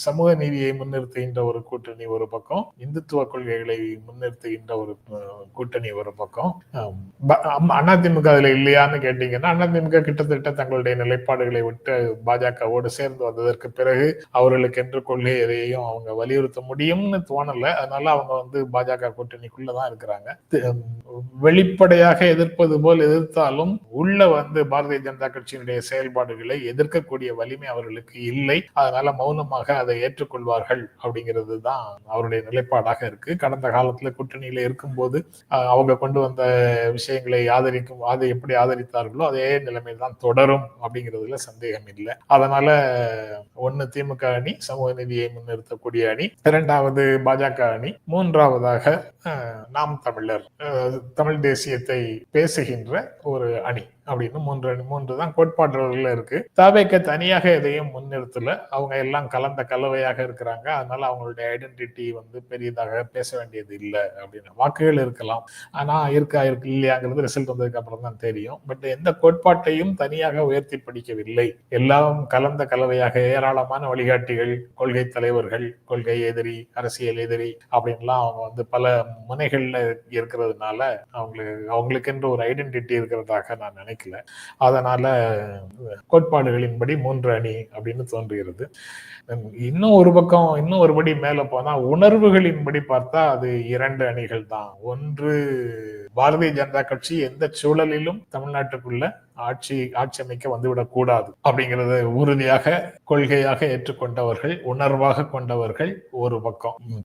சமூக நீதியை முன்னிறுத்துகின்ற ஒரு கூட்டணி ஒரு பக்கம், இந்துத்துவ கொள்கைகளை முன்னிறுத்துகின்ற ஒரு கூட்டணி ஒரு பக்கம். அதிமுக அதுல இல்லையான்னு கேட்டீங்கன்னா, அதிமுக கிட்டத்தட்ட தங்களுடைய நிலைப்பாடுகளை விட்டு பாஜகவோடு சேர்ந்து வந்ததற்கு பிறகு அவர்களுக்கு என்று கொள்கை எதையும் அவங்க வலியுறுத்த முடியும்னு தோணல. அதனால அவங்க பாஜக கூட்டணிக்குள்ளதான் இருக்கிறாங்க. வெளிப்படையாக எதிர்ப்பது போல் எதிர்த்தாலும் உள்ள பாரதிய ஜனதா கட்சியினுடைய செயல்பாடுகளை எதிர்க்கக்கூடிய வலிமை அவர்களுக்கு இல்லை. அதனால மௌனமாக அதை ஏற்றுக்கொள்வார்கள் அப்படிங்கிறது தான் அவருடைய நிலைப்பாடாக இருக்கு. கடந்த காலத்துல கூட்டணியில இருக்கும்போது அவங்க கொண்டு வந்த விஷயங்களை அதை எப்படி ஆதரித்தார்களோ அதே நிலைமையில் தான் தொடரும் அப்படிங்கிறதுல சந்தேகம் இல்லை. அதனால ஒன்னு திமுக அணி, சமூக நீதியை முன்னிறுத்தக்கூடிய அணி, இரண்டாவது பாஜக அணி, மூன்றாவதாக நாம் தமிழர், தமிழ் தேசியத்தை பேசுகின்ற ஒரு அணி அப்படின்னு மூன்று தான் கோட்பாடுகள்ல இருக்கு. தாவேக தனியாக எதையும் முன்னிறுத்தல. அவங்க எல்லாம் கலந்த கலவையாக இருக்கிறாங்க. அதனால அவங்களுடைய ஐடென்டிட்டி பெரியதாக பேச வேண்டியது இல்லை அப்படின்னு. வாக்குகள் இருக்கலாம், ஆனா இருக்கா இல்லையாங்கிறது ரிசல்ட் வந்ததுக்கு அப்புறம் தான் தெரியும். பட் எந்த கோட்பாட்டையும் தனியாக உயர்த்தி படிக்கவில்லை. எல்லாம் கலந்த கலவையாக ஏராளமான வழிகாட்டிகள், கொள்கை தலைவர்கள், கொள்கை எதிரி, அரசியல் எதிரி அப்படின்லாம் அவங்க பல முனைகள்ல இருக்கிறதுனால அவங்களுக்கு என்று ஒரு ஐடென்டிட்டி இருக்கிறதாக நான் நினைக்கிறேன். அதனால கோட்பாடுகளின்படி 3 அணி அப்படின்னு தோன்றுகிறது. இன்னும் ஒரு படி மேல போனா உணர்வுகளின்படி பார்த்தா அது 2 அணிகள் தான். ஒன்று, பாரதிய ஜனதா கட்சி எந்த சூழலிலும் தமிழ்நாட்டுக்குள்ள ஆட்சி அமைக்க வந்துவிடக் கூடாது அப்படிங்கறத உறுதியாக கொள்கையாக ஏற்றுக்கொண்டவர்கள், உணர்வாக கொண்டவர்கள் ஒரு பக்கம்.